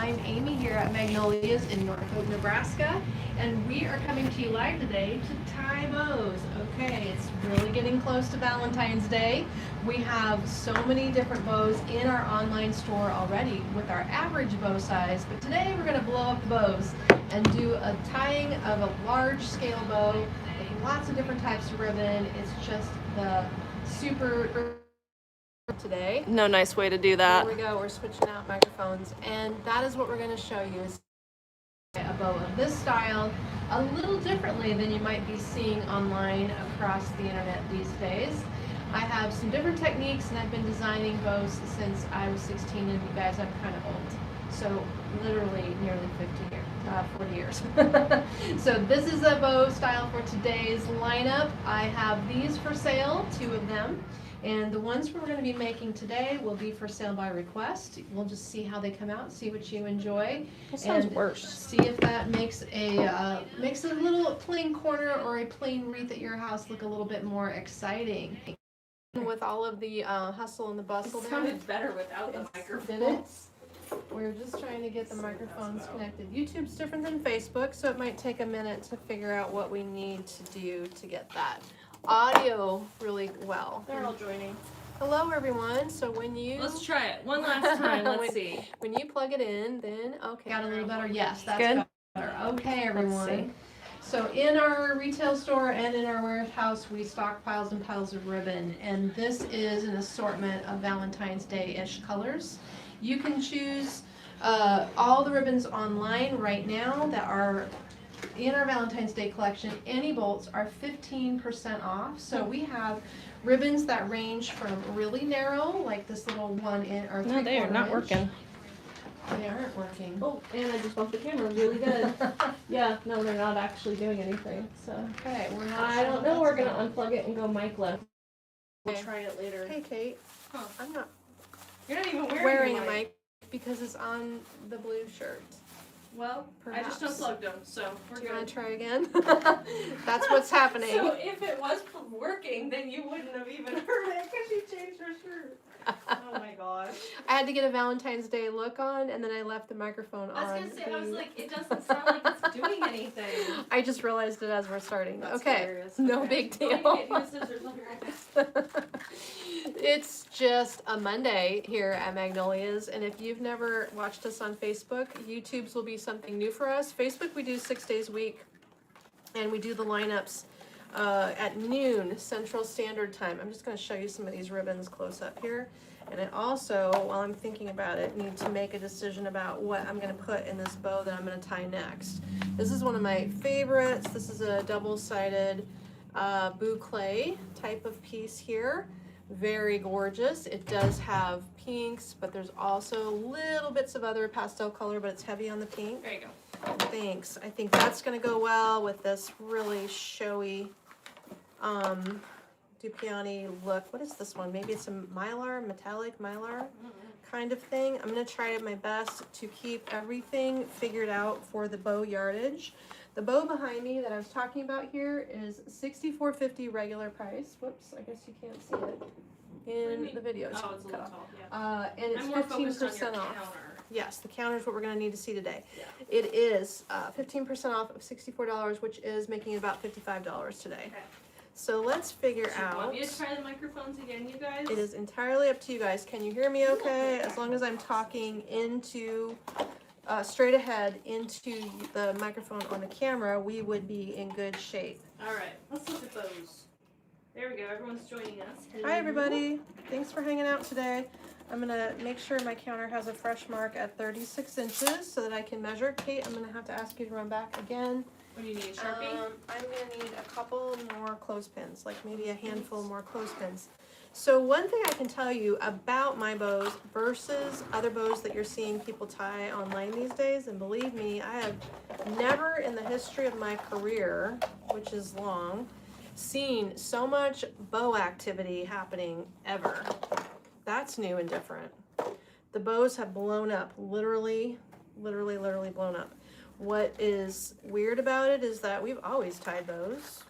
I'm Amy here at Magnolias in Norfolk, Nebraska, and we are coming to you live today to tie bows. Okay, it's really getting close to Valentine's Day. We have so many different bows in our online store already with our average bow size, but today we're going to blow up the bows and do a tying of a large scale bow with lots of different types of ribbon. It's just the super today. No nice way to do that. Here we go, we're switching out microphones, and that is what we're going to show you is a bow of this style a little differently than you might be seeing online across the internet these days. I have some different techniques, and I've been designing bows since I was 16, and you guys, I'm kind of old. So literally nearly 40 years. So this is a bow style for today's lineup. I have these for sale, 2 of them. And the ones we're going to be making today will be for sale by request. We'll just see how they come out, see what you enjoy. That sounds and worse. See if that makes a little plain corner or a plain wreath at your house look a little bit more exciting. With all of the hustle and the bustle, It sounded better without the microphone. Did it? We're just trying to get the microphones connected. YouTube's different than Facebook, so it might take a minute to figure out what we need to do to get that audio really well. They're all joining. Hello everyone. So when you Let's try it one last time. Let's see. When you plug it in, then okay. Got a little better. Yes, that's good. Better. Okay, everyone. Let's see. So in our retail store and in our warehouse, we stock piles and piles of ribbon, and this is an assortment of Valentine's Day-ish colors. You can choose all the ribbons online right now that are in our Valentine's Day collection. Any bolts are 15% off. So we have ribbons that range from really narrow, like this little 1 inch or 3/4 inch. No, they are not working. They aren't working. Oh, and I just bumped the camera really good. Yeah, no, they're not actually doing anything. So Okay, we're not. I don't know. We're gonna unplug it and go mic left. We'll Okay. try it later. Hey, Kate. Huh. I'm not You're not even wearing a mic because it's on the blue shirt. Well, I just Perhaps. unplugged them, so we're Do you good. want to try again? That's what's happening. So if it was working, then you wouldn't have even heard it because you changed her shirt. Oh my gosh. I had to get a Valentine's Day look on, and then I left the microphone on. I was gonna say, I was like, it doesn't sound like it's doing anything. I just realized it as we're starting. That's okay, hilarious. no Okay. big Go deal. ahead and get you a scissors. I'll be right back. It's just a Monday here at Magnolias, and if you've never watched us on Facebook, YouTube's will be something new for us. Facebook, we do 6 days a week, and we do the lineups at noon Central Standard Time. I'm just going to show you some of these ribbons close up here. And I also, while I'm thinking about it, need to make a decision about what I'm going to put in this bow that I'm going to tie next. This is one of my favorites. This is a double-sided boucle type of piece here. Very gorgeous. It does have pinks, but there's also little bits of other pastel color, but it's heavy on the pink. There you go. Thanks. I think that's going to go well with this really showy Dupioni look. What is this one? Maybe it's a mylar, metallic mylar kind of thing. I'm going to try my best to keep everything figured out for the bow yardage. The bow behind me that I was talking about here is $64.50 regular price. Whoops, I guess you can't see it in the video. Oh, it's a little tall, yeah. And it's I'm more focused on your 15% off. counter. Yes, the counter is what we're going to need to see today. Yeah. It is 15% off of $64, which is making it about $55 today. Okay. So let's figure Do you out. want me to try the microphones again, you guys? It is entirely up to you guys. Can you hear me okay? As long as I'm talking into, straight ahead into the microphone on the camera, we would be in good shape. All right, let's look at those. There we go. Everyone's joining us. Hi, everybody. Thanks for hanging out today. I'm going to make sure my counter has a fresh mark at 36 inches so that I can measure. Kate, I'm going to have to ask you to run back again. What do you need, a Sharpie? I'm going to need a couple more clothespins, like maybe a handful more clothespins. So one thing I can tell you about my bows versus other bows that you're seeing people tie online these days, and believe me, I have never in the history of my career, which is long, seen so much bow activity happening ever. That's new and different. The bows have blown up, literally blown up. What is weird about it is that we've always tied bows.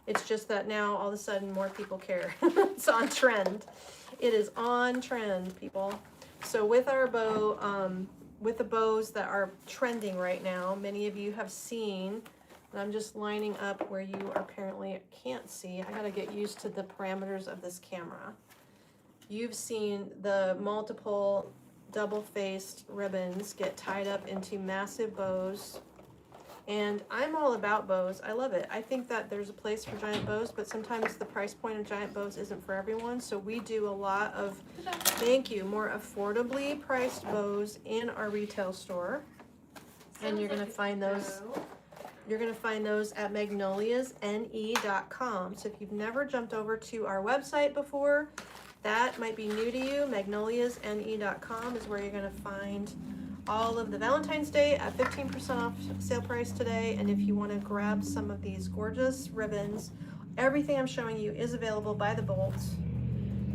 It's just that now all of a sudden more people care. It's on trend. It is on trend, people. So with our bow with the bows that are trending right now. Many of you have seen, and I'm just lining up where you apparently can't see. I gotta get used to the parameters of this camera. You've seen the multiple double-faced ribbons get tied up into massive bows. And I'm all about bows. I love it. I think that there's a place for giant bows, but sometimes the price point of giant bows isn't for everyone. So we do a lot of, thank you, more affordably priced bows in our retail store. And you're gonna find those. You're gonna find those at magnoliasne.com. So if you've never jumped over to our website before, that might be new to you. Magnoliasne.com is where you're gonna find all of the Valentine's Day at 15% off sale price today. And if you want to grab some of these gorgeous ribbons, everything I'm showing you is available by the bolt.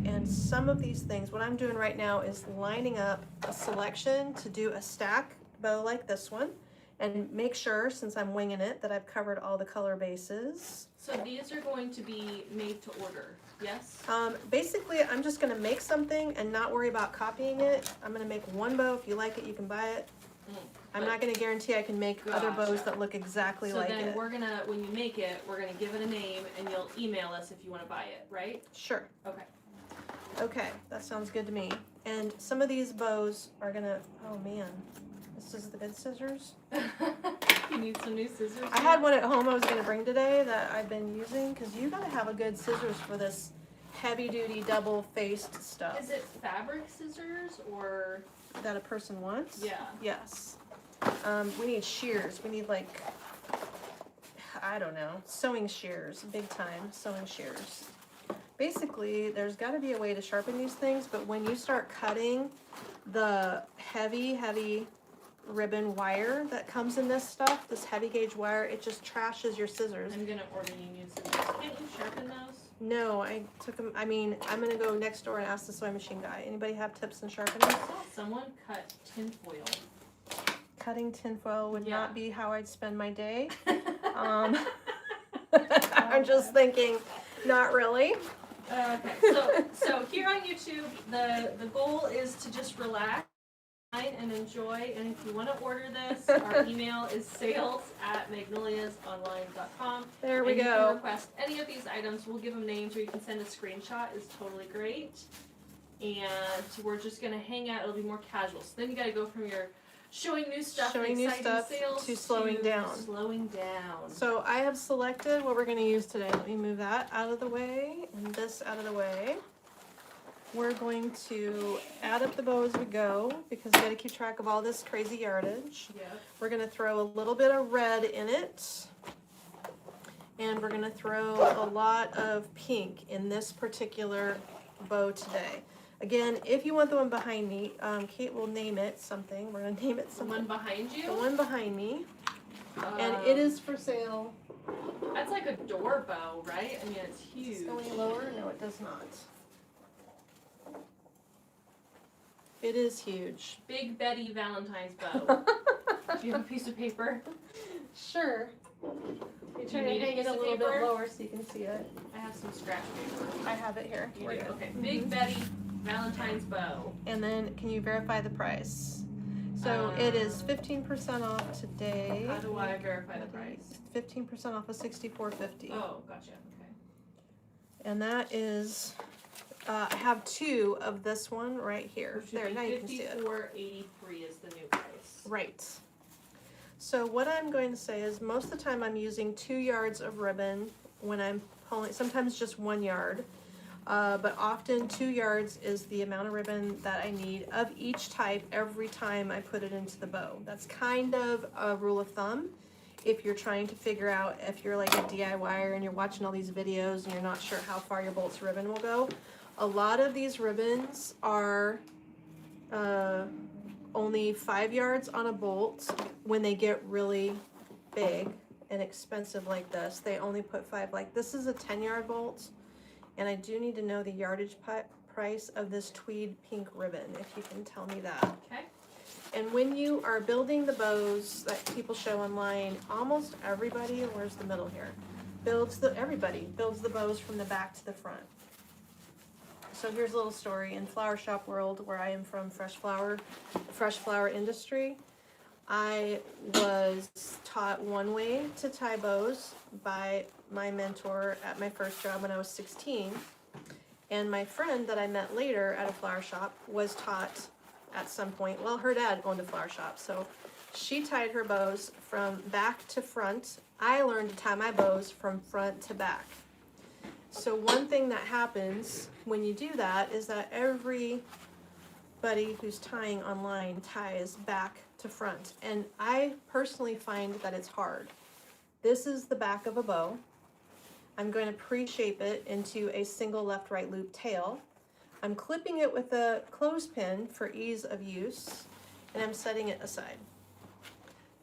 And some of these things, what I'm doing right now is lining up a selection to do a stack bow like this one, and make sure, since I'm winging it, that I've covered all the color bases. So these are going to be made to order, yes? Basically, I'm just going to make something and not worry about copying it. I'm going to make one bow. If you like it, you can buy it. I'm not going to guarantee I can make other bows that look exactly like it. So then we're going to, when you make it, we're going to give it a name and you'll email us if you want to buy it, right? Sure. Okay. Okay, that sounds good to me. And some of these bows are going to, oh man, this is the good scissors. You need some new scissors? I had one at home I was going to bring today that I've been using, because you got to have a good scissors for this heavy duty double faced stuff. Is it fabric scissors or? That a person wants? Yeah. Yes. We need shears. We need, like, I don't know, sewing shears, big time sewing shears. Basically, there's got to be a way to sharpen these things, but when you start cutting the heavy ribbon wire that comes in this stuff, this heavy gauge wire, it just trashes your scissors. I'm gonna order you new scissors. Can't you sharpen those? No, I took them. I mean, I'm gonna go next door and ask the sewing machine guy. Anybody have tips in sharpening? I saw someone cut tinfoil. Cutting tinfoil would not be how I'd spend my day. I'm just thinking, not really. Okay, so here on YouTube, the goal is to just relax and enjoy. And if you want to order this, our email is sales@magnoliasonline.com. There we and go. You can request any of these items. We'll give them names, or you can send a screenshot. It's totally great. And we're just gonna hang out. It'll be more casual. So then you got to go from your showing new stuff, sales to slowing down. Slowing down. So I have selected what we're going to use today. Let me move that out of the way and this out of the way. We're going to add up the bow as we go, because we got to keep track of all this crazy yardage. Yep. We're going to throw a little bit of red in it, and we're going to throw a lot of pink in this particular bow today. Again, if you want the one behind me, Kate will name it something. We're going to name it something. The one behind you? The one behind me. And it is for sale. That's like a door bow, right? I mean, it's huge. Is it going lower? No, it does not. It is huge. Big Betty Valentine's bow. Do you have a piece of paper? Sure. You try to hang it a little bit lower so you can see it. I have some scratch paper. I have it here. You do? Okay. Big Betty Valentine's bow. And then, can you verify the price? So it is 15% off today. How do I verify the price? 15% off of $64.50. Oh, gotcha. Okay. And that is, I have two of this one right here. There, now you can see it. $54.83 is the new price. Right. So what I'm going to say is, most of the time I'm using 2 yards of ribbon when I'm pulling, sometimes just 1 yard. But often 2 yards is the amount of ribbon that I need of each type every time I put it into the bow. That's kind of a rule of thumb if you're trying to figure out, if you're like a DIYer and you're watching all these videos and you're not sure how far your bolt's ribbon will go. A lot of these ribbons are only 5 yards on a bolt. When they get really big and expensive like this, they only put 5. Like, this is a 10-yard bolt. And I do need to know the yardage price of this tweed pink ribbon, if you can tell me that. Okay. And when you are building the bows that people show online, almost everybody, where's the middle here, everybody builds the bows from the back to the front. So here's a little story. In flower shop world, where I am from, fresh flower industry, I was taught one way to tie bows by my mentor at my first job when I was 16. And my friend that I met later at a flower shop was taught at some point, well, her dad owned a flower shop, so she tied her bows from back to front. I learned to tie my bows from front to back. So one thing that happens when you do that is that everybody who's tying online ties back to front. And I personally find that it's hard. This is the back of a bow. I'm going to pre-shape it into a single left-right loop tail. I'm clipping it with a clothespin for ease of use, and I'm setting it aside.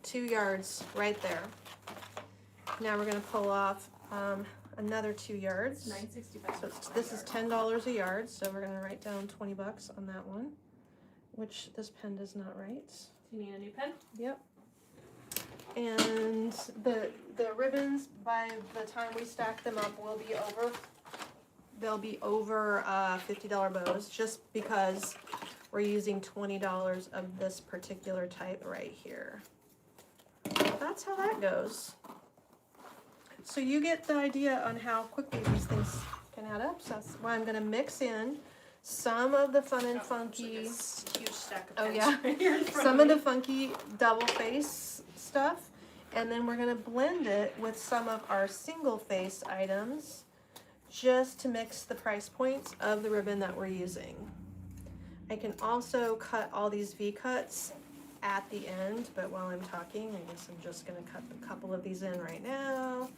2 yards right there. Now we're going to pull off another 2 yards. $9.65. So this is $10 a yard, so we're going to write down 20 bucks on that one, which this pen does not write. Do you need a new pen? Yep. And the ribbons, by the time we stack them up, will be over. They'll be over $50 bows, just because we're using $20 of this particular type right here. That's how that goes. So you get the idea on how quickly these things can add up. So that's why I'm going to mix in some of the fun and funky. Huge stack of Oh pens yeah, right here in front some of of the me. funky double face stuff, and then we're gonna blend it with some of our single face items just to mix the price points of the ribbon that we're using. I can also cut all these V-cuts at the end, but while I'm talking, I guess I'm just gonna cut a couple of these in right now.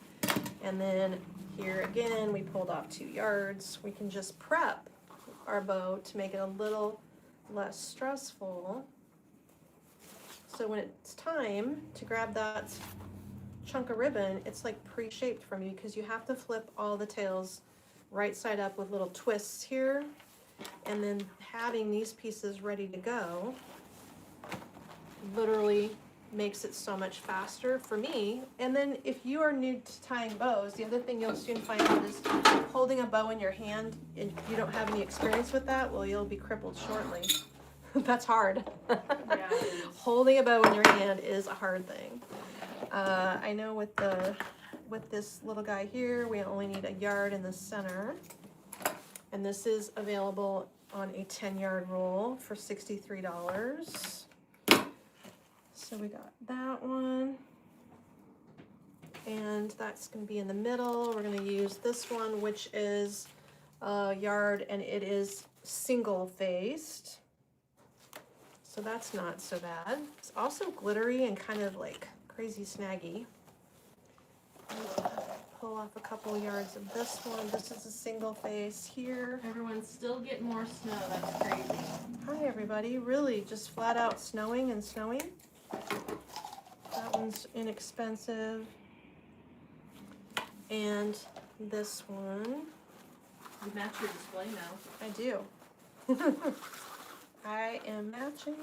And then here again, we pulled off 2 yards. We can just prep our bow to make it a little less stressful. So when it's time to grab that chunk of ribbon, it's like pre-shaped from you, because you have to flip all the tails right side up with little twists here, and then having these pieces ready to go literally makes it so much faster for me. And then if you are new to tying bows, the other thing you'll soon find out is holding a bow in your hand and you don't have any experience with that, well, you'll be crippled shortly. That's hard. Yeah, it is. Holding a bow in your hand is a hard thing. I know with this little guy here, we only need a yard in the center, and this is available on a 10-yard roll for $63. So we got that one, and that's going to be in the middle. We're going to use this one, which is a yard, and it is single-faced. So that's not so bad. It's also glittery and kind of like crazy snaggy. Pull off a couple yards of this one. This is a single face here. Everyone's still getting more snow. That's crazy. Hi everybody. Really just flat out snowing and snowing. That one's inexpensive. And this one. You match your display now. I do. I am matching.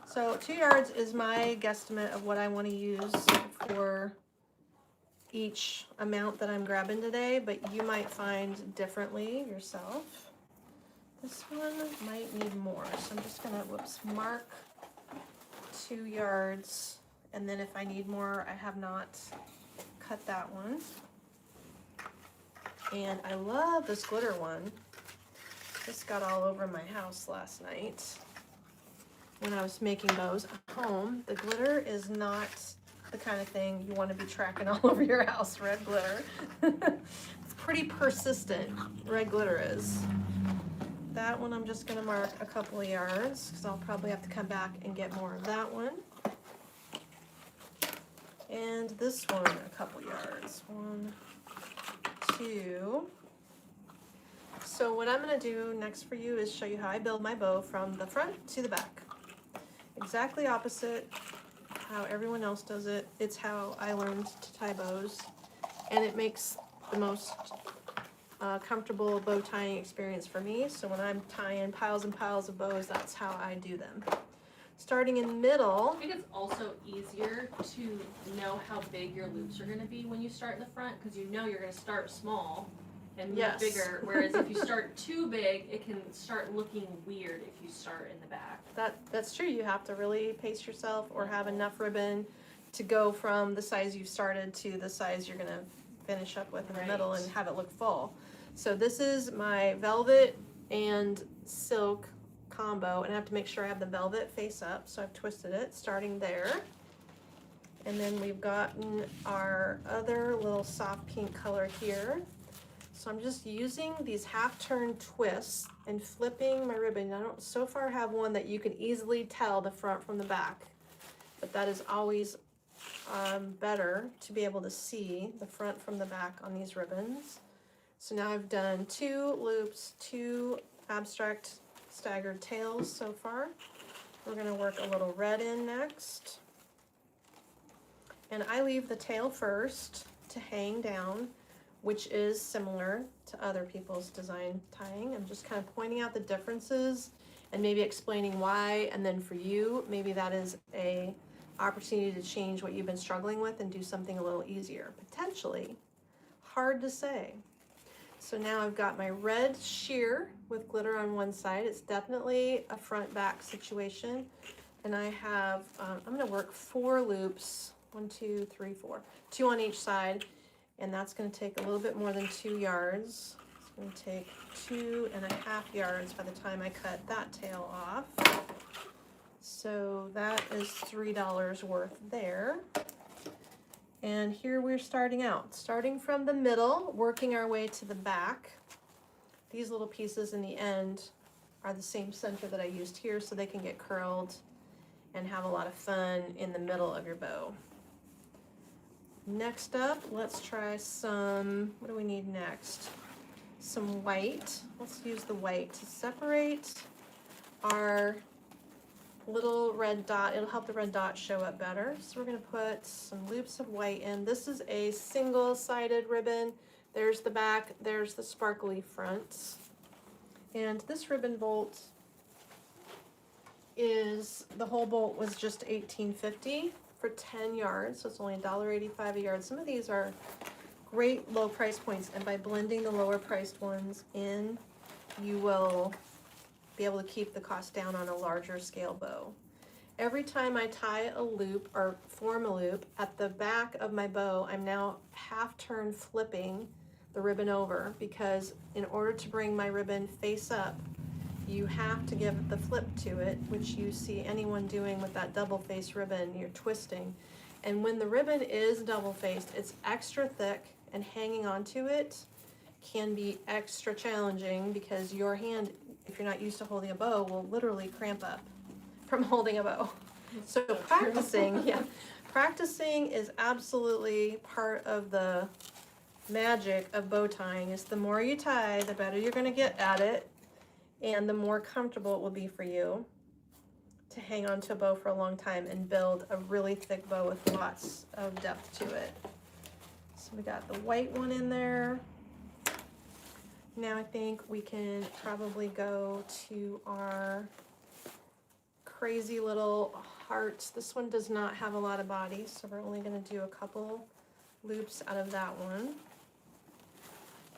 So 2 yards is my guesstimate of what I want to use for each amount that I'm grabbing today, but you might find differently yourself. This one might need more, so I'm just gonna, mark 2 yards, and then if I need more, I have not cut that one. And I love this glitter one. This got all over my house last night when I was making bows at home. The glitter is not the kind of thing you want to be tracking all over your house, red glitter. It's pretty persistent, red glitter is. That one I'm just going to mark a couple of yards, because I'll probably have to come back and get more of that one. And this one a couple yards. 1, 2. So what I'm going to do next for you is show you how I build my bow from the front to the back. Exactly opposite how everyone else does it. It's how I learned to tie bows, and it makes the most comfortable bow tying experience for me. So when I'm tying piles and piles of bows, that's how I do them. Starting in the middle. I think it's also easier to know how big your loops are going to be when you start in the front, because you know you're going to start small and move Yes. bigger. Whereas if you start too big, it can start looking weird if you start in the back. That's true. You have to really pace yourself or have enough ribbon to go from the size you've started to the size you're gonna finish up with in the middle and have it look full. So this is my velvet and silk combo, and I have to make sure I have the velvet face up, so I've twisted it starting there. And then we've gotten our other little soft pink color here. So I'm just using these half-turn twists and flipping my ribbon. I don't so far have one that you can easily tell the front from the back, but that is always better to be able to see the front from the back on these ribbons. So now I've done 2 loops, 2 abstract staggered tails so far. We're going to work a little red in next. And I leave the tail first to hang down, which is similar to other people's design tying. I'm just kind of pointing out the differences and maybe explaining why, and then for you, maybe that is a opportunity to change what you've been struggling with and do something a little easier. Potentially. Hard to say. So now I've got my red sheer with glitter on one side. It's definitely a front-back situation. And I have, I'm going to work 4 loops. 1, 2, 3, 4. 2 on each side. And that's going to take a little bit more than 2 yards. It's going to take 2.5 yards by the time I cut that tail off. So that is $3 worth there. And here we're starting out. Starting from the middle, working our way to the back. These little pieces in the end are the same center that I used here, so they can get curled and have a lot of fun in the middle of your bow. Next up, let's try some, what do we need next? Some white. Let's use the white to separate our little red dot. It'll help the red dot show up better. So we're going to put some loops of white in. This is a single-sided ribbon. There's the back, there's the sparkly front. And this ribbon bolt is, the whole bolt was just $18.50 for 10 yards, so it's only $1.85 a yard. Some of these are great low price points, and by blending the lower priced ones in, you will be able to keep the cost down on a larger scale bow. Every time I tie a loop or form a loop at the back of my bow, I'm now half turn flipping the ribbon over, because in order to bring my ribbon face up, you have to give the flip to it, which you see anyone doing with that double face ribbon. You're twisting. And when the ribbon is double faced, it's extra thick, and hanging onto it can be extra challenging because your hand, if you're not used to holding a bow, will literally cramp up from holding a bow. So practicing, practicing is absolutely part of the magic of bow tying. Is the more you tie, the better you're going to get at it, and the more comfortable it will be for you to hang on to a bow for a long time and build a really thick bow with lots of depth to it. So we got the white one in there. Now I think we can probably go to our crazy little heart. This one does not have a lot of body, so we're only going to do a couple loops out of that one.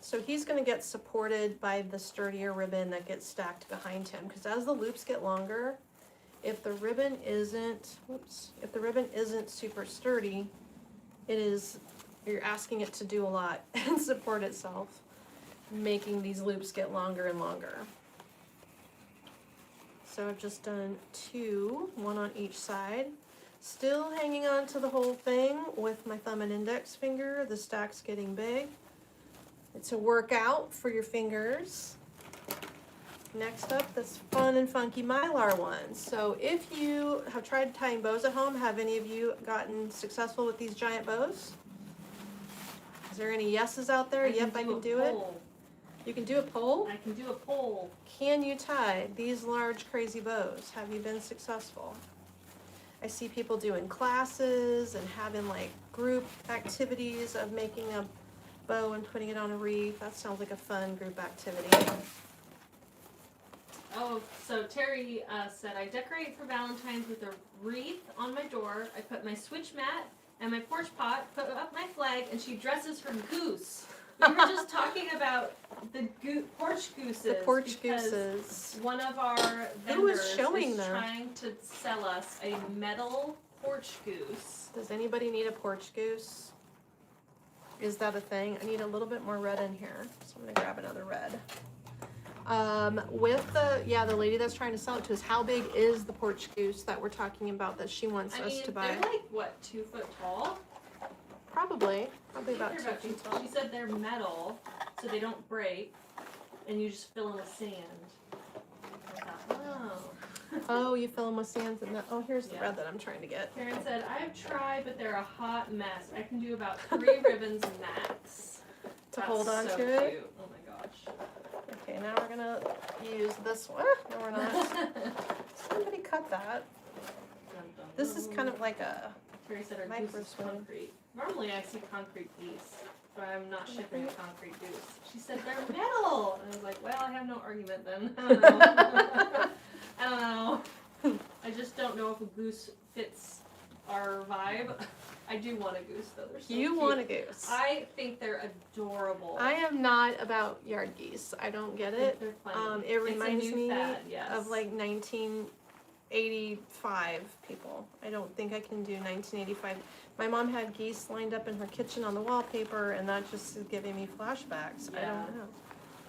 So he's going to get supported by the sturdier ribbon that gets stacked behind him, because as the loops get longer, if the ribbon isn't super sturdy, you're asking it to do a lot and support itself, making these loops get longer and longer. So I've just done 2, 1 on each side, still hanging on to the whole thing with my thumb and index finger. The stack's getting big. It's a workout for your fingers. Next up, this fun and funky Mylar one. So if you have tried tying bows at home, have any of you gotten successful with these giant bows? Is there any yeses out there? Yep, I can do it. You can do a pole? I can do a pole. Can you tie these large crazy bows? Have you been successful? I see people doing classes and having like group activities of making a bow and putting it on a wreath. That sounds like a fun group activity. Oh, so Terry said, I decorate for Valentine's with a wreath on my door. I put my switch mat and my porch pot, put up my flag, and she dresses her goose. We were just talking about the porch gooses. The porch because gooses. one of our Who is vendors showing is them? trying to sell us a metal porch goose. Does anybody need a porch goose? Is that a thing? I need a little bit more red in here, so I'm gonna grab another red. With the lady that's trying to sell it to us, how big is the porch goose that we're talking about that she wants us to buy? They're like, what, 2 foot tall? Probably about They're 2 feet tall. She said they're metal, so they don't break, and you just fill them with sand. I thought, oh. Oh, you fill them with sands and oh, here's the Yeah. red that I'm trying to get. Karen said, I've tried, but they're a hot mess. I can do about 3 ribbons max. To hold on so to it? Cute. Oh my gosh. Okay, now we're gonna use this one. No, we're not. Somebody cut that. This is kind of like a Terry said our goose micro is swing. concrete. Normally I see concrete geese, but I'm not shipping a concrete goose. She said they're metal! And I was like, well, I have no argument then. I don't know. I don't know. I just don't know if a goose fits our vibe. I do want a goose though. They're so You cute. want a goose. I think they're adorable. I am not about yard geese. I don't get I think it. they're funny. It reminds it's a new me fad, yes. of like 1985 people. I don't think I can do 1985. My mom had geese lined up in her kitchen on the wallpaper, and that just is giving me flashbacks. I Yeah. don't know.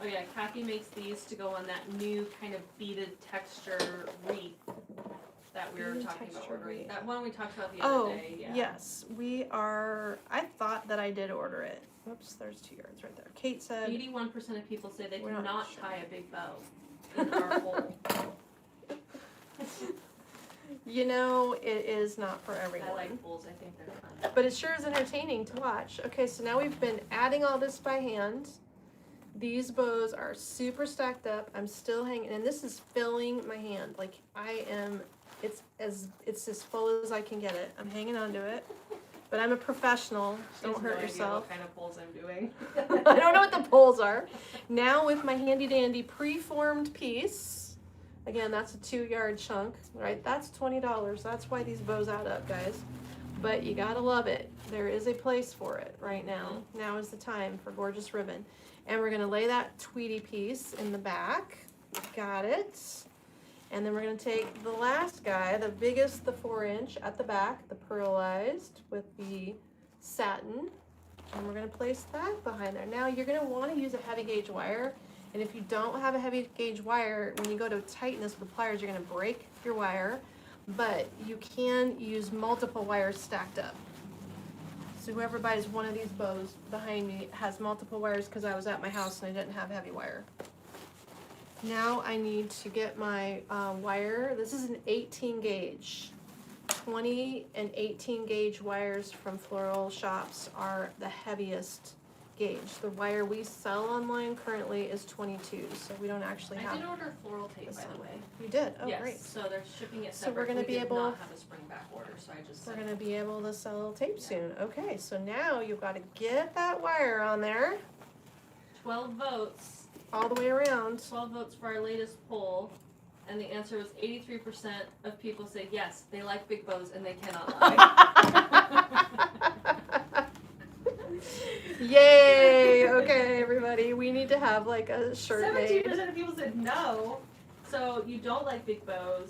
Oh yeah, Kathy makes these to go on that new kind of beaded texture wreath that we were Beaded talking about texture ordering. wreath. That one we talked about the Oh, other day. Yeah. yes. We are. I thought that I did order it. Whoops, there's 2 yards right there. Kate said. 81% of people say they We're not cannot sure. tie a big bow in our hole. You know, it is not for I everyone. like bowls. I think they're fun. But it sure is entertaining to watch. Okay, so now we've been adding all this by hand. These bows are super stacked up. I'm still hanging, and this is filling my hand. Like I am, it's as full as I can get it. I'm hanging on to it, but I'm a professional. She Don't has hurt no idea yourself. what kind of bowls I'm doing. I don't know what the poles are. Now with my handy dandy pre-formed piece, again, that's a 2-yard chunk, right? That's $20. That's why these bows add up, guys. But you gotta love it. There is a place for it right now. Now is the time for gorgeous ribbon. And we're gonna lay that Tweety piece in the back. Got it. And then we're gonna take the last guy, the biggest, the 4-inch at the back, the pearlized with the satin. And we're gonna place that behind there. Now you're gonna wanna use a heavy gauge wire. And if you don't have a heavy gauge wire, when you go to tighten this with the pliers, you're gonna break your wire. But you can use multiple wires stacked up. So whoever buys one of these bows behind me has multiple wires because I was at my house and I didn't have heavy wire. Now I need to get my wire. This is an 18 gauge. 20 and 18 gauge wires from floral shops are the heaviest gauge. The wire we sell online currently is 22, so we don't actually I have. did order floral tape, by the way. You did? Oh, yes, great. so they're shipping it So separate. we're gonna We be did able- not have a spring back order, so I just We're said gonna be able to sell tape soon. Okay, so now you've got to get that wire on there 12 votes. all the way around. 12 votes for our latest poll, and the answer was 83% of people say yes, they like big bows and they cannot lie. Yay! Okay, everybody, we need to have like a shirt 17% made. of people said no. So you don't like big bows.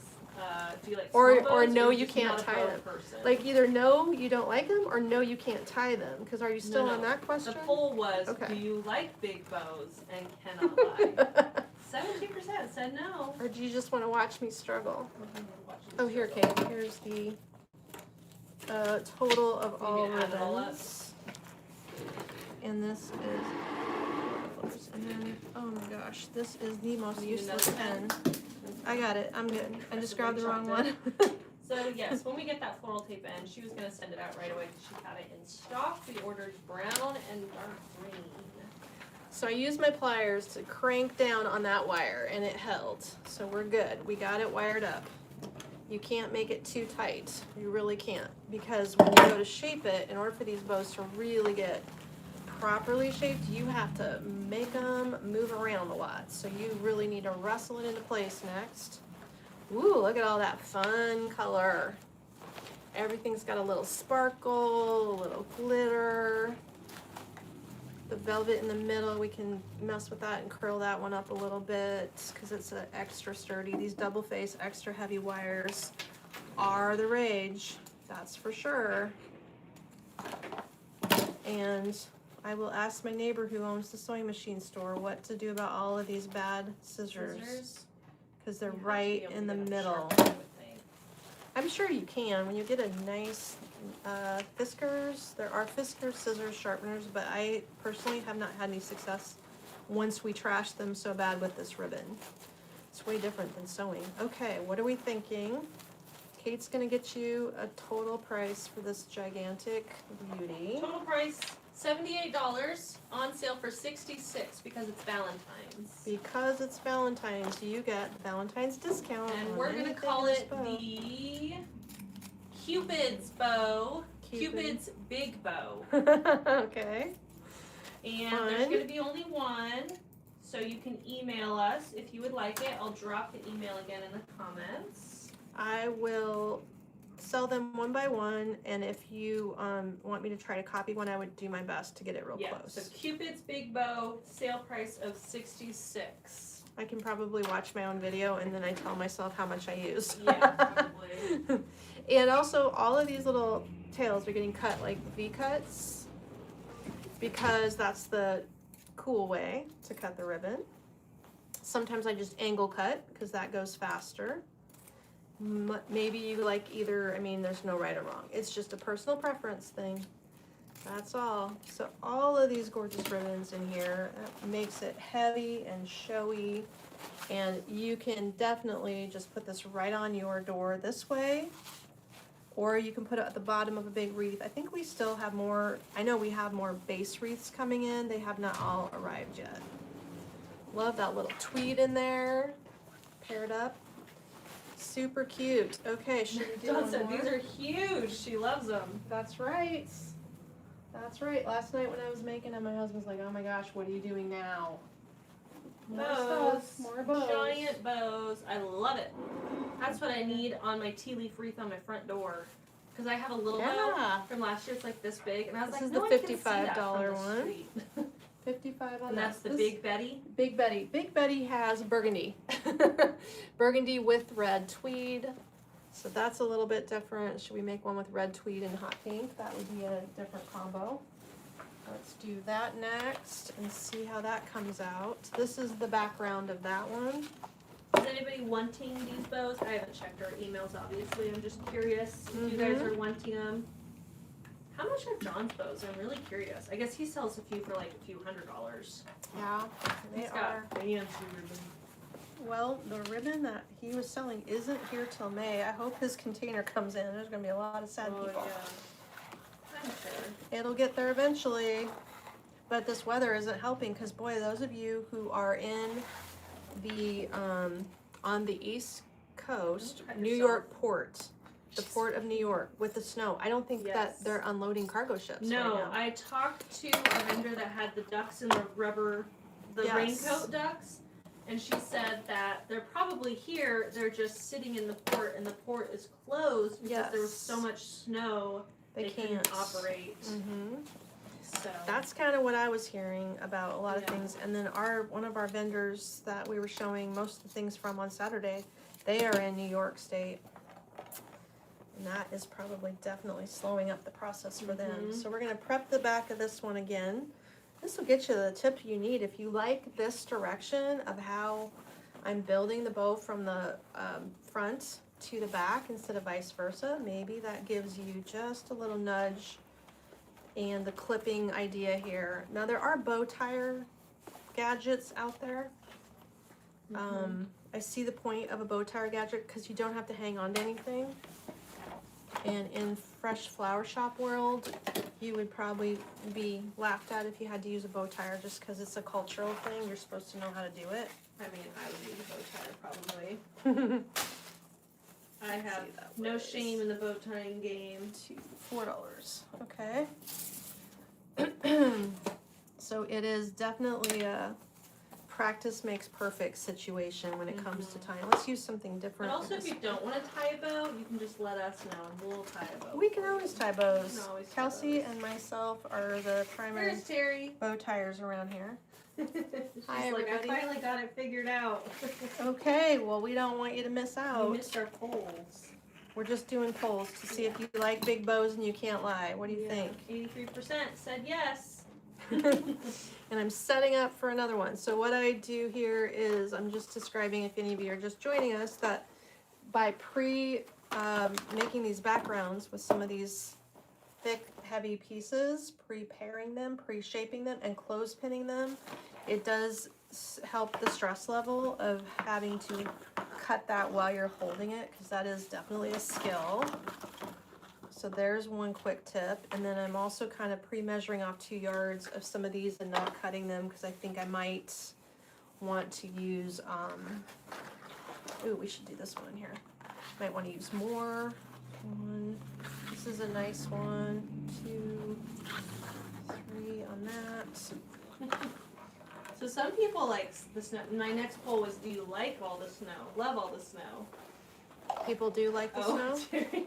Do you like Or- small bows, or no, you're you just can't not a tie bow them. person? Like either no, you don't like them, or no, you can't tie them. Because are you still No, on that question? The poll was, Okay. do you like big bows and cannot lie? 17% said no. Or do you just want to watch me struggle? Watching Oh, here, struggle. Kate. Here's the total of You all can add it all up. ribbons. And this is, and then, oh my gosh, this is the most Need useless another pen. I got it. I'm good. I just grabbed the wrong one. So yes, when we get that floral tape in, she was gonna send it out right away because she had it in stock. We ordered brown and dark green. So I used my pliers to crank down on that wire, and it held. So we're good. We got it wired up. You can't make it too tight. You really can't. Because when you go to shape it, in order for these bows to really get properly shaped, you have to make them move around a lot. So you really need to wrestle it into place next. Ooh, look at all that fun color. Everything's got a little sparkle, a little glitter. the velvet in the middle, we can mess with that and curl that one up a little bit because it's extra sturdy. These double face extra heavy wires are the rage, that's for sure. And I will ask my neighbor who owns the sewing machine store what to do about all of these bad scissors. Because they're right in the middle. I'm sure you can when you get a nice Fiskars. There are Fiskars scissors sharpeners, but I personally have not had any success once we trashed them so bad with this ribbon. It's way different than sewing. Okay, what are we thinking? Kate's gonna get you a total price for this gigantic beauty. Total price $78, on sale for $66 because it's Valentine's. Because it's Valentine's, you get Valentine's discount. And we're gonna call it the Cupid's bow. Cupid's big bow. Okay. And there's gonna be only one, so you can email us if you would like it. I'll drop the email again in the comments. I will sell them one by one, and if you want me to try to copy one, I would do my best to get it real close. So Cupid's big bow, sale price of $66. I can probably watch my own video and then I tell myself how much I use. Yeah, probably. And also all of these little tails are getting cut like V-cuts because that's the cool way to cut the ribbon. Sometimes I just angle cut because that goes faster. Maybe you like either, I mean, there's no right or wrong. It's just a personal preference thing. That's all. So all of these gorgeous ribbons in here, that makes it heavy and showy. And you can definitely just put this right on your door this way. Or you can put it at the bottom of a big wreath. I think we still have more, I know we have more base wreaths coming in. They have not all arrived yet. Love that little tweed in there, paired up. Super cute. Okay, should we do one more? These are huge. She loves them. That's right. That's right. Last night when I was making them, my husband's like, "Oh my gosh, what are you doing now?" More stuff, more bows. Giant bows. I love it. That's what I need on my tea leaf wreath on my front door. Because I have a little bow from last year. It's like this big, and I was this like, is no, the I can see that $55 from the one. street. 55 on And that's the this, Big Betty. Big Betty. Big Betty has burgundy. Burgundy with red tweed. So that's a little bit different. Should we make one with red tweed and hot pink? That would be a different combo. Let's do that next and see how that comes out. This is the background of that one. Is anybody wanting these bows? I haven't checked our emails, obviously. I'm just curious if you guys are wanting them. How much are John's bows? I'm really curious. I guess he sells a few for like a few $100s. Yeah, they are. Fancy ribbon. Well, the ribbon that he was selling isn't here till May. I hope his container comes in. There's going to be a lot of sad people. Yeah. I'm sure. It'll get there eventually. But this weather isn't helping because, boy, those of you who are in the, on the East Coast, New York port, the port of New York with the snow, I don't think that they're unloading cargo ships right now. I talked to a vendor that had the ducks in the rubber, the raincoat ducks. And she said that they're probably here, they're just sitting in the port, and the port is closed because there was so much snow they couldn't operate. So that's kind of what I was hearing about a lot of things. And then one of our vendors that we were showing most of the things from on Saturday, they are in New York State. And that is probably definitely slowing up the process for them. So we're going to prep the back of this one again. This will get you the tip you need. If you like this direction of how I'm building the bow from the front to the back instead of vice versa, maybe that gives you just a little nudge and the clipping idea here. Now there are bow tire gadgets out there. I see the point of a bow tire gadget because you don't have to hang on to anything. And in fresh flower shop world, you would probably be laughed at if you had to use a bow tire just because it's a cultural thing. You're supposed to know how to do it. I mean, I would use a bow tire probably. I have no shame in the bow tying game. $4. Okay. So it is definitely a practice makes perfect situation when it comes to tying. Let's use something But different. also, if you don't want to tie a bow, you can just let us know and we'll tie a bow. We can always tie bows. We can always tie Kelsey bows. and myself are the primary There's Terry. bow tiers around here. She's Hi, like, everybody. I finally got it figured out. Okay, well, we don't want you to miss out. We missed our polls. We're just doing polls to see if you like big bows and you can't lie. What do you think? 83% said yes. And I'm setting up for another one. So what I do here is I'm just describing, if any of you are just joining us, that by making these backgrounds with some of these thick, heavy pieces, preparing them, pre-shaping them, and close pinning them, it does help the stress level of having to cut that while you're holding it, because that is definitely a skill. So there's one quick tip. And then I'm also kind of pre-measuring off 2 yards of some of these and not cutting them, because I think I might want to use, ooh, we should do this one here. Might want to use more. One, this is a nice one. 2, 3 on that. So some people like the snow. My next poll was, do you like all the snow? Love all the snow? People do like the snow. Terry.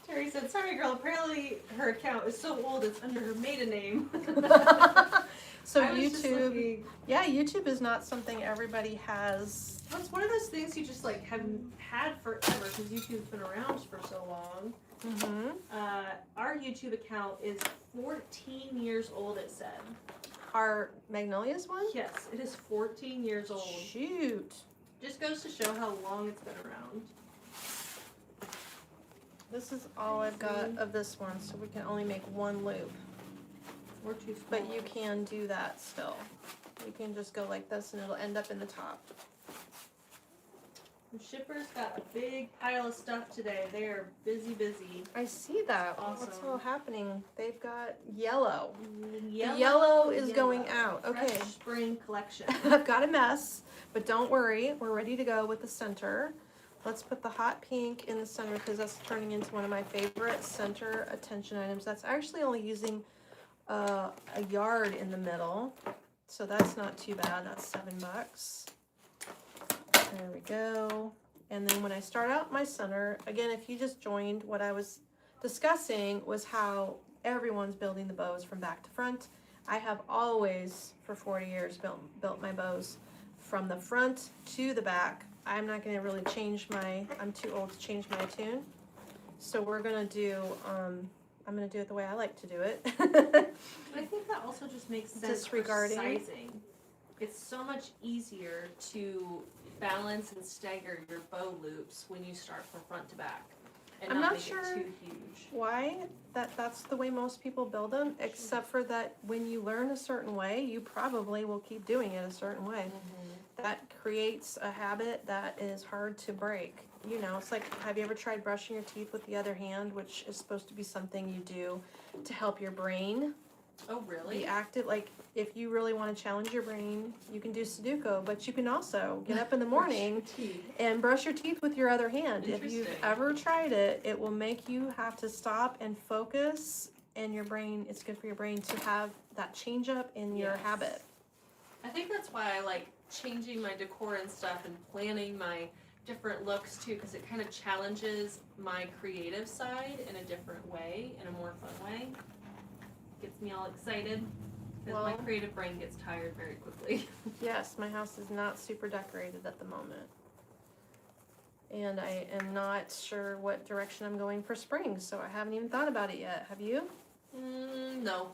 Terry said, sorry girl, apparently her account is so old it's under her maiden name. So YouTube, yeah, YouTube is not something everybody has. Well, it's one of those things you just like haven't had forever because YouTube's been around for so long. Our YouTube account is 14 years old, it said. Our Magnolias one? Yes, it is 14 years old. Shoot. Just goes to show how long it's been around. This is all I've got of this one, so we can only make one loop. We're too small. But you can do that still. You can just go like this and it'll end up in the top. The shipper's got a big pile of stuff today. They are busy, busy. I see that. Awesome. What's all happening? They've got yellow. Yellow, Yellow is going out. Okay. Fresh spring collection. I've got a mess, but don't worry. We're ready to go with the center. Let's put the hot pink in the center because that's turning into one of my favorite center attention items. That's actually only using a yard in the middle. So that's not too bad. That's $7. There we go. And then when I start out my center, again, if you just joined, what I was discussing was how everyone's building the bows from back to front. I have always, for 40 years, built my bows from the front to the back. I'm not going to really change I'm too old to change my tune. So we're going to do, I'm going to do it the way I like to do it. I think that also just makes sense Disregarding. for sizing. It's so much easier to balance and stagger your bow loops when you start from front to back and I'm not make sure it too huge. Why that's the way most people build them, except for that when you learn a certain way, you probably will keep doing it a certain way. That creates a habit that is hard to break. You know, it's like, have you ever tried brushing your teeth with the other hand, which is supposed to be something you do to help your brain Oh, really? be active? Like, if you really want to challenge your brain, you can do Sudoku, but you can also get up in the morning and brush your teeth with your other hand. If you've Interesting. ever tried it, it will make you have to stop and focus, and your brain, it's good for your brain to have that change up in your Yes. habit. I think that's why I like changing my decor and stuff and planning my different looks too, because it kind of challenges my creative side in a different way, in a more fun way. Gets me all excited because my Well- creative brain gets tired very quickly. Yes, my house is not super decorated at the moment. And I am not sure what direction I'm going for spring, so I haven't even thought about it yet. Have you? No.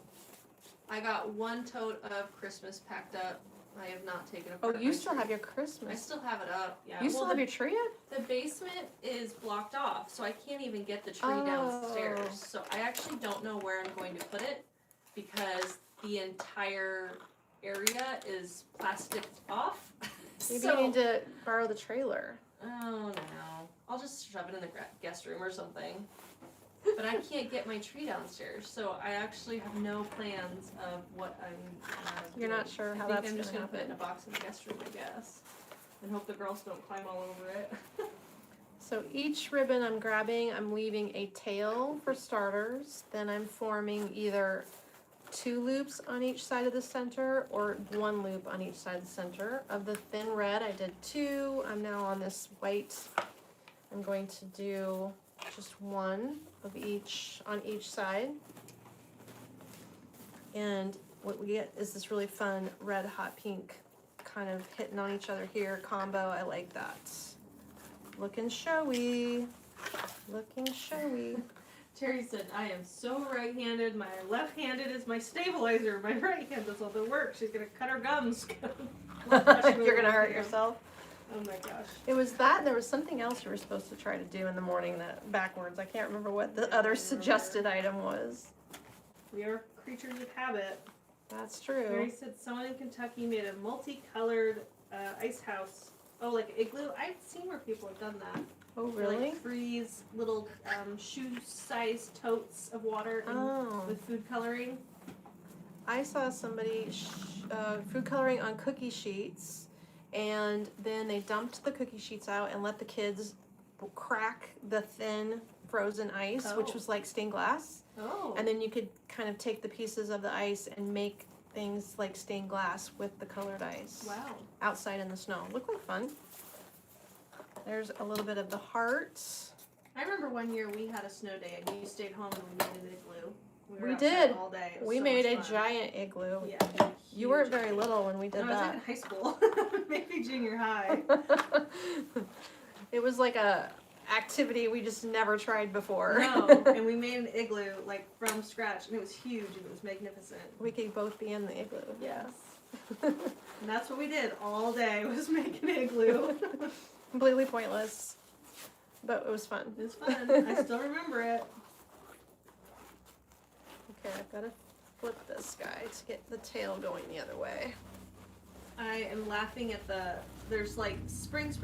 I got one tote of Christmas packed up. I have not taken Oh, apart. you my still tree. have your I Christmas. still have it up. Yeah. You still have your tree up? The basement is blocked off, so I can't even get the tree Oh. downstairs. So I actually don't know where I'm going to put it because the entire area is plasticed off. Maybe So, you need to borrow the trailer. oh no. I'll just shove it in the guest room or something. But I can't get my tree downstairs, so I actually have no plans of what I'm You're not doing. sure how I think that's I'm just gonna gonna put it in a happen. box in the guest room, I guess. And hope the girls don't climb all over it. So each ribbon I'm grabbing, I'm leaving a tail for starters. Then I'm forming either 2 loops on each side of the center or 1 loop on each side of the center. Of the thin red, I did 2. I'm now on this white. I'm going to do just 1 of each on each side. And what we get is this really fun red, hot pink kind of hitting on each other here combo. I like that. Looking showy. Looking showy. Terry said, I am so right-handed. My left-handed is my stabilizer. My right hand does all the work. She's going to cut her gums. You're going to hurt yourself. Oh my gosh. It was that, and there was something else you were supposed to try to do in the morning that backwards. I can't remember what the other suggested item was. We are creatures of habit. That's true. Mary said someone in Kentucky made a multicolored ice house. Oh, like igloo? I've seen where people have done that. Oh, They, really? like freeze little shoe-sized totes of water with food coloring. I saw somebody food coloring on cookie sheets, and then they dumped the cookie sheets out and let the kids crack the thin frozen ice, which was like stained glass. Oh. And then you could kind of take the pieces of the ice and make things like stained glass with the colored ice. Wow. Outside in the snow. Looked like fun. There's a little bit of the hearts. I remember one year we had a snow day and you stayed home and we made an igloo. We outside did. All day. It was We so made much a fun. giant igloo. Yeah. You weren't very little when we did I was like that. in high school. Maybe junior high. It was like a activity we just never tried before. No, and we made an igloo like from scratch and it was huge and it was magnificent. We could both be in the igloo. Yes. And that's what we did all day was make an igloo. Completely pointless, but it was fun. It was fun. I still remember it. Okay, I've got to flip this guy to get the tail going the other way. I am laughing at there's like spring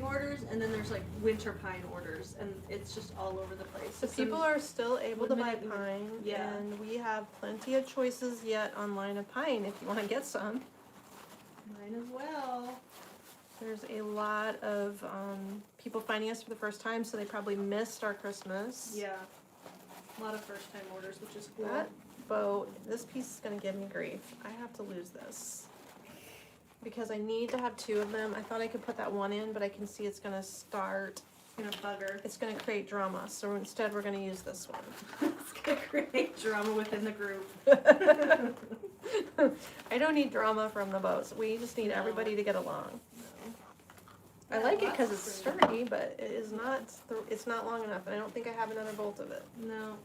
orders and then there's like winter pine orders and it's just all over the place. So people are still able to buy pine, yeah. and we have plenty of choices yet online of pine if you want to get some. Mine as well. There's a lot of people finding us for the first time, so they probably missed our Christmas. Yeah. A lot of first time orders, which is cool. That bow, this piece is going to give me grief. I have to lose this. Because I need to have 2 of them. I thought I could put that one in, but I can see it's going to start. It's going to bugger. It's going to create drama. So instead, we're going to use this one. It's going to create drama within the group. I don't need drama from the bows. We just need everybody to get along. No. I like it because it's sturdy, but it is not. It's not long enough, and I don't think I have another bolt of it. No.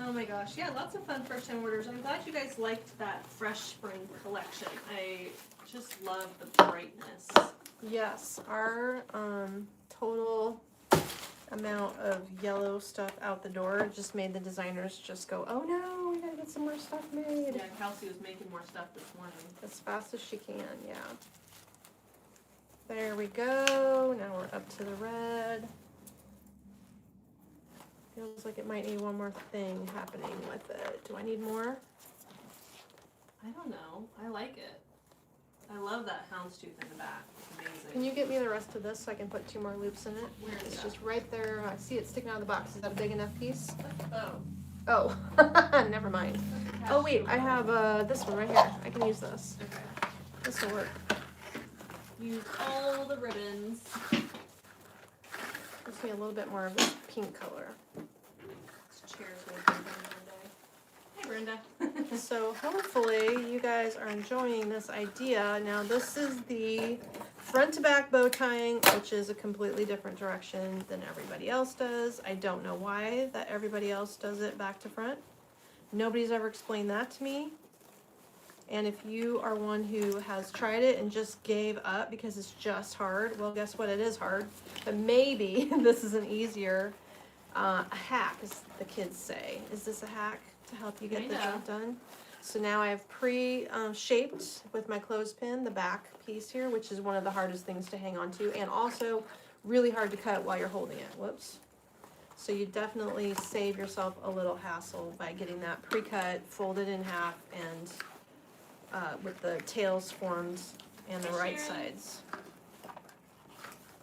Oh my gosh, yeah, lots of fun first time orders. I'm glad you guys liked that fresh spring collection. I just love the brightness. Yes, our total amount of yellow stuff out the door just made the designers just go, oh no, we gotta get some more stuff made. Yeah, Kelsey was making more stuff this morning. As fast as she can, yeah. There we go. Now we're up to the red. Feels like it might need one more thing happening with it. Do I need more? I don't know. I like it. I love that houndstooth in the back. It's amazing. Can you get me the rest of this so I can put 2 more loops in it? Where is It's that? just right there. I see it sticking out of the box. Is that a big enough piece? Oh. Oh, never mind. Oh wait, I have this one right here. I can use this. Okay. This will work. Use all the ribbons. Gives me a little bit more of this pink color. This chair's going to be one day. Hey, Brenda. So hopefully you guys are enjoying this idea. Now this is the front to back bow tying, which is a completely different direction than everybody else does. I don't know why that everybody else does it back to front. Nobody's ever explained that to me. And if you are one who has tried it and just gave up because it's just hard, well, guess what? It is hard. But maybe this is an easier hack, as the kids say. Is this a hack to help you get the job done? So now I have pre-shaped with my clothespin the back piece here, which is one of the hardest things to hang on to, and also really hard to cut while you're holding it. Whoops. So you definitely save yourself a little hassle by getting that pre-cut, folded in half, and with the tails formed and the right sides.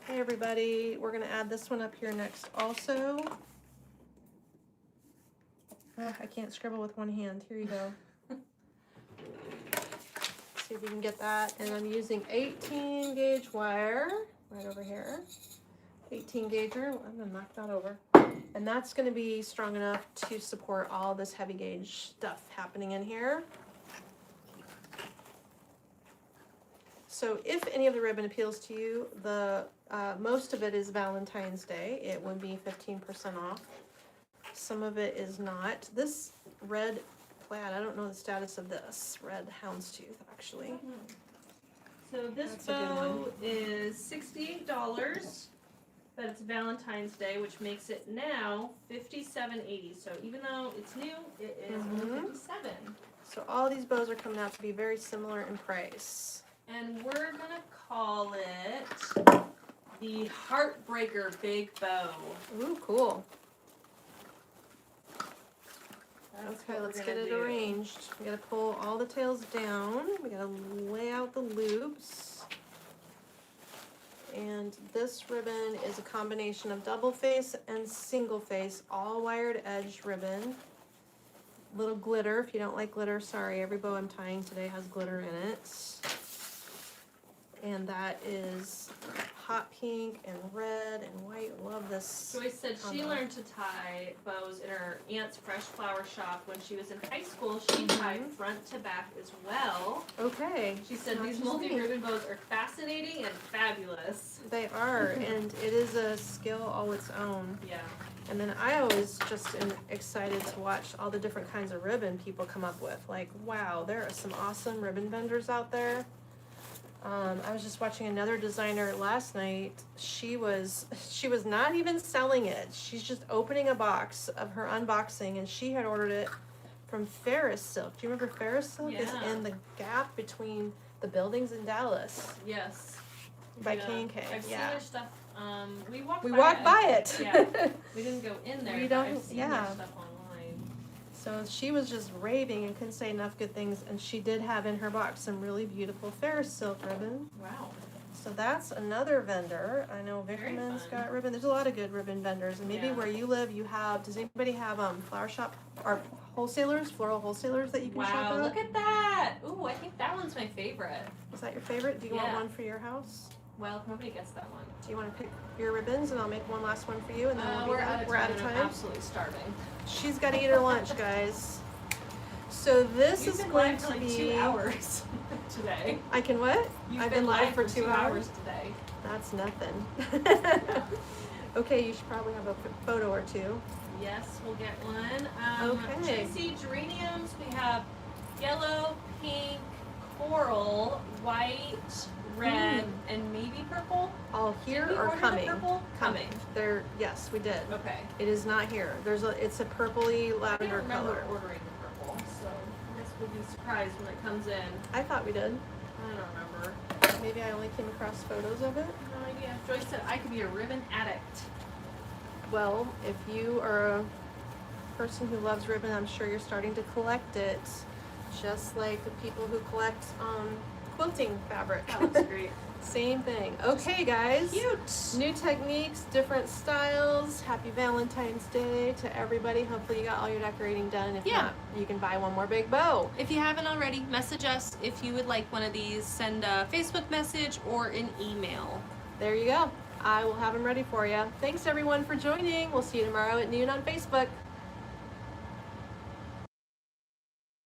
Hey everybody, we're gonna add this one up here next also. Oh, I can't scribble with one hand. Here you go. See if we can get that. And I'm using 18 gauge wire right over here. 18 gauger. I'm gonna knock that over. And that's gonna be strong enough to support all this heavy gauge stuff happening in here. So if any of the ribbon appeals to you, the most of it is Valentine's Day. It would be 15% off. Some of it is not. This red plaid, I don't know the status of this. Red houndstooth, actually. So this bow is $68, but it's Valentine's Day, which makes it now $57.80. So even though it's new, it is only $57. So all these bows are coming out to be very similar in price. And we're gonna call it the Heartbreaker Big Bow. Ooh, cool. That's Okay, let's get it arranged. We gotta pull all the tails down. We gotta lay out the loops. And this ribbon is a combination of double face and single face, all wired edge ribbon. Little glitter, if you don't like glitter, sorry, every bow I'm tying today has glitter in it. And that is hot pink and red and white. Love this. Joyce said she learned to tie bows in her aunt's fresh flower shop when she was in high school. She tied front to back as well. Okay. She said these multi-ribbon bows are fascinating and fabulous. They are, and it is a skill all its own. Yeah. And then I always just am excited to watch all the different kinds of ribbon people come up with. Like, wow, there are some awesome ribbon vendors out there. I was just watching another designer last night. She was not even selling it. She's just opening a box of her unboxing, and she had ordered it from Ferris Silk. Do you remember Ferris Silk? Yeah. Is in the gap between the buildings in Dallas. Yes. By K&K. I've seen Yeah. their stuff. We walked by it. Yeah. We didn't go in there. We but don't- I've seen yeah. their stuff online. So she was just raving and couldn't say enough good things, and she did have in her box some really beautiful Ferris Silk ribbon. Wow. So that's another vendor. I know Beekman's fun. got ribbon. There's a lot of good ribbon vendors, and maybe Yeah. where you live, you have. Does anybody have flower shop or wholesalers, floral wholesalers that you can shop Wow, at? look at that. Ooh, I think that one's my favorite. Is that your favorite? Do you want Yeah. one for your house? Well, nobody gets that one. Do you want to pick your ribbons, and I'll make one last one for you, and then we'll be We're done? out of We're time. out of I'm time. absolutely starving. She's got to eat her lunch, guys. So this You've is been going live for to like be. 2 hours today. I can what? I've been live for 2 hours today. That's nothing. Okay, you should probably have a photo or two. Yes, we'll get one. Okay. Tracy, geraniums. We have yellow, pink, coral, white, red, and maybe purple. All here Did we or order the coming? purple? Coming. They're yes, we did. Okay. It is not here. It's a purpley I don't lavender remember color. ordering the purple, so I guess we'll be surprised when it comes in. I thought we did. I don't remember. Maybe I only came across photos of it. No idea. Joyce said I could be a ribbon addict. Well, if you are a person who loves ribbon, I'm sure you're starting to collect it, just like the people who collect quilting fabric. That looks great. Same thing. Okay, guys. Cute. New techniques, different styles. Happy Valentine's Day to everybody. Hopefully you got all your decorating done. If Yeah. not, you can buy one more big bow. If you haven't already, message us if you would like one of these. Send a Facebook message or an email. There you go. I will have them ready for you. Thanks everyone for joining. We'll see you tomorrow at noon on Facebook.